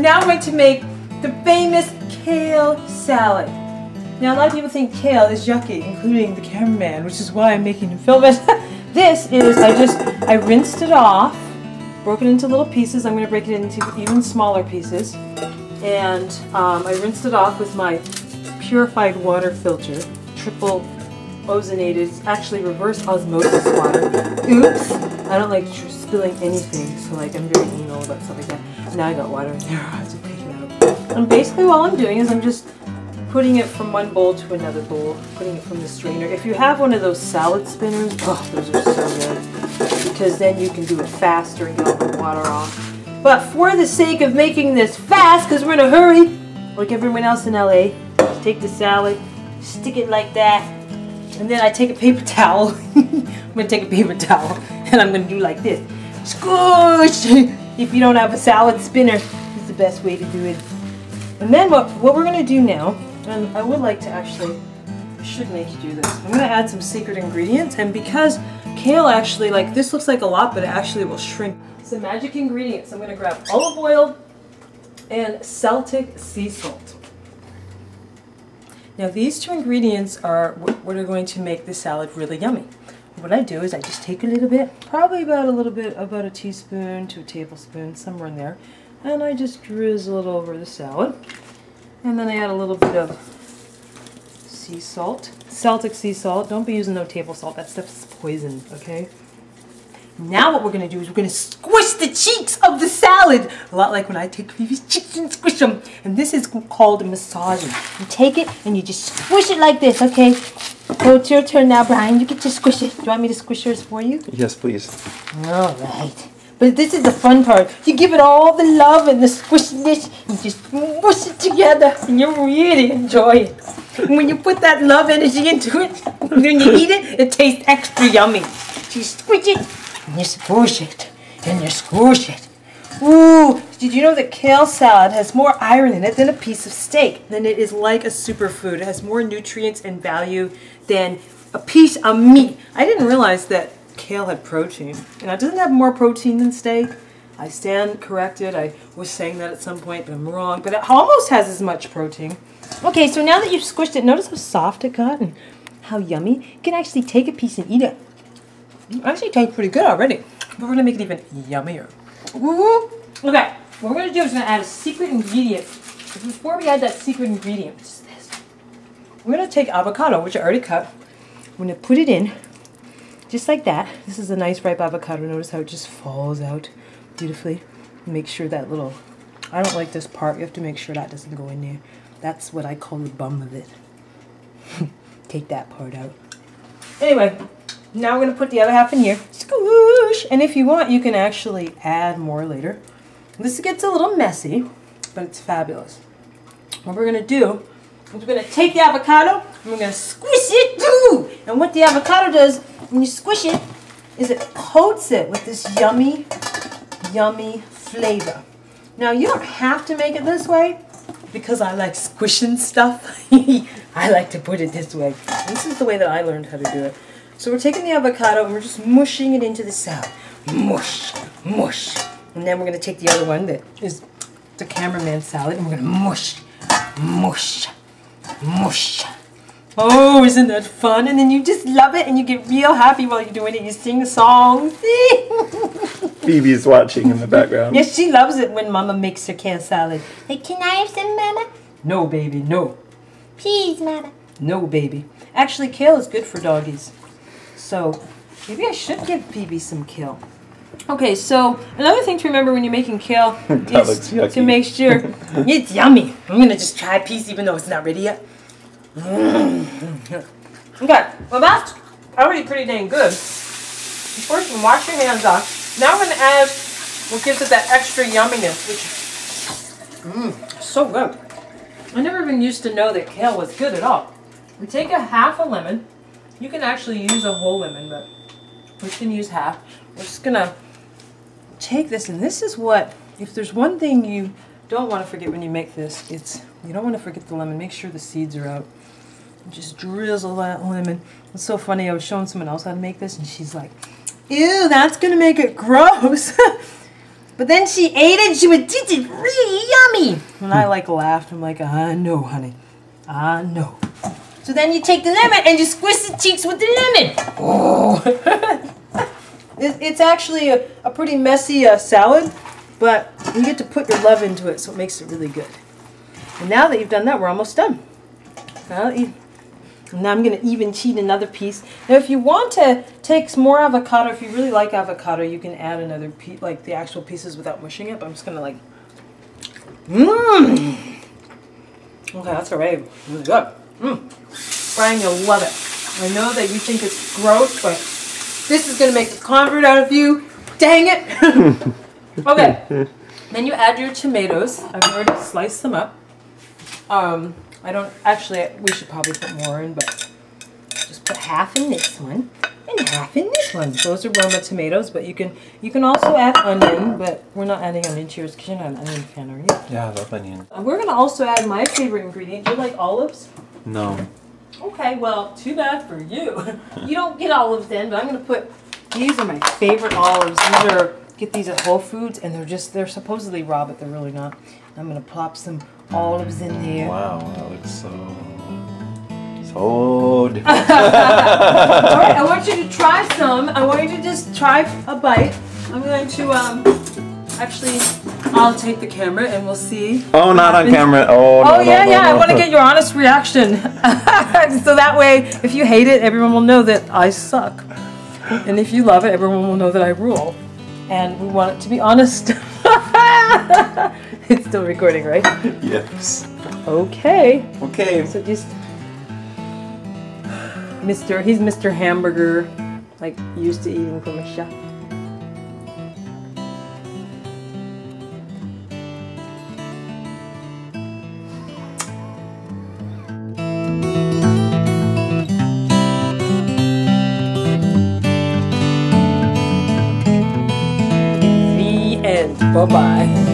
I'm now going to make the famous kale salad. Now a lot of people think kale is yucky, including the cameraman, which is why I'm making him film it. This is, I rinsed it off, broke it into little pieces. I'm going to break it into even smaller pieces. And I rinsed it off with my purified water filter, triple ozonated, it's actually reverse osmosis water. Oops! I don't like spilling anything, so like I'm very anal about stuff like that. Now I got water in there, I have to take it out. And basically all I'm doing is I'm just putting it from one bowl to another bowl, putting it from the strainer. If you have one of those salad spinners, oh, those are so good, because then you can do it faster and get all the water off. But for the sake of making this fast, because we're in a hurry, like everyone else in LA, just take the salad, stick it like that, and then I take a paper towel. I'm going to take a paper towel, and I'm going to do like this. Squish! If you don't have a salad spinner, it's the best way to do it. And then what we're going to do now, and I would like to actually, I should make you do this. I'm going to add some secret ingredients, and because kale actually, like this looks like a lot, but it actually will shrink. Some magic ingredients. I'm going to grab olive oil and Celtic sea salt. Now these two ingredients are what are going to make the salad really yummy. What I do is I just take a little bit, probably about a teaspoon to a tablespoon, somewhere in there, and I just drizzle it over the salad. And then I add a little bit of sea salt, Celtic sea salt. Don't be using no table salt, that stuff's poison, okay? Now what we're going to do is we're going to squish the cheeks of the salad. A lot like when I take Phoebe's cheeks and squish them. And this is called massaging. You take it and you just squish it like this, okay? So it's your turn now, Brian. You get to squish it. Do you want me to squish yours for you? Yes, please. All right. But this is the fun part. You give it all the love and the squishiness. You just squish it together and you really enjoy it. And when you put that love energy into it, when you eat it, it tastes extra yummy. So you squish it. And you squish it, and you squish it. Ooh, did you know that kale salad has more iron in it than a piece of steak? Then it is like a superfood. It has more nutrients and value than a piece of meat. I didn't realize that kale had protein. And it doesn't have more protein than steak. I stand corrected. I was saying that at some point, but I'm wrong. But it almost has as much protein. Okay, so now that you've squished it, notice how soft it got and how yummy. You can actually take a piece and eat it. It actually tastes pretty good already. But we're going to make it even yummier. Ooh. Okay, what we're going to do is we're going to add a secret ingredient. But before we add that secret ingredient, which is this, we're going to take avocado, which I already cut. We're going to put it in, just like that. This is a nice ripe avocado. Notice how it just falls out beautifully. Make sure that little, I don't like this part. You have to make sure that doesn't go in there. That's what I call the bum of it. Take that part out. Anyway. Now we're going to put the other half in here. Squish! And if you want, you can actually add more later. This gets a little messy, but it's fabulous. What we're going to do is we're going to take the avocado and we're going to squish it too. And what the avocado does when you squish it is it coats it with this yummy, yummy flavor. Now you don't have to make it this way because I like squishing stuff. I like to put it this way. This is the way that I learned how to do it. So we're taking the avocado and we're just mushing it into the salad. Mush, mush. And then we're going to take the other one that is the cameraman salad and we're going to mush, mush, mush. Oh, isn't that fun? And then you just love it and you get real happy while you're doing it. You sing songs. Phoebe's watching in the background. Yes, she loves it when Mama makes her kale salad. Like, can I have some, Mama? No, baby, no. Please, Mama. No, baby. Actually, kale is good for doggies. So maybe I should give Phoebe some kale. Okay, so another thing to remember when you're making kale is to make sure it's yummy. I'm going to just try a piece even though it's not ready yet. Okay, well that's already pretty dang good. First, wash your hands off. Now we're going to add what gives it that extra yumminess, which so good. I never even used to know that kale was good at all. We take a half a lemon. You can actually use a whole lemon, but we can use half. We're just going to take this, and this is what, if there's one thing you don't want to forget when you make this, it's, you don't want to forget the lemon. Make sure the seeds are out. Just drizzle that lemon. It's so funny, I was showing someone else how to make this, and she's like, ew, that's going to make it gross. But then she ate it. She was, this is really yummy. And I like laughed. I'm like, no, honey. No. So then you take the lemon and you squish the cheeks with the lemon. Oh. It's actually a pretty messy salad, but you get to put your love into it, so it makes it really good. And now that you've done that, we're almost done. Now I'm going to even cheat another piece. Now, if you want to take some more avocado, if you really like avocado, you can add another piece, like the actual pieces without mushing it. But I'm just going to like, Okay, that's already really good. Brian, you'll love it. I know that you think it's gross, but this is going to make a convert out of you. Dang it. Okay. Then you add your tomatoes. I've already sliced them up. I don't, actually, we should probably put more in, but just put half in this one and half in this one. Those are Roma tomatoes, but you can also add onion, but we're not adding onion to yours because you're not an onion fan, are you? Yeah, I love onion. We're going to also add my favorite ingredient. Do you like olives? No. Okay, well, too bad for you. You don't get olives then, but I'm going to put, these are my favorite olives. These are, get these at Whole Foods, and they're supposedly raw, but they're really not. I'm going to plop some olives in there. Wow, that looks so different. Alright, I want you to try some. I want you to just try a bite. I'm going to, actually, I'll take the camera and we'll see. Oh, not on camera. Oh, no, yeah, no, yeah. no. I want to get your honest reaction. So that way, if you hate it, everyone will know that I suck. And if you love it, everyone will know that I rule. And we want it to be honest. It's still recording, right? Yes. Okay. Okay. So just he's Mr. Hamburger, like used to eating from a chef. The end. Bye-bye.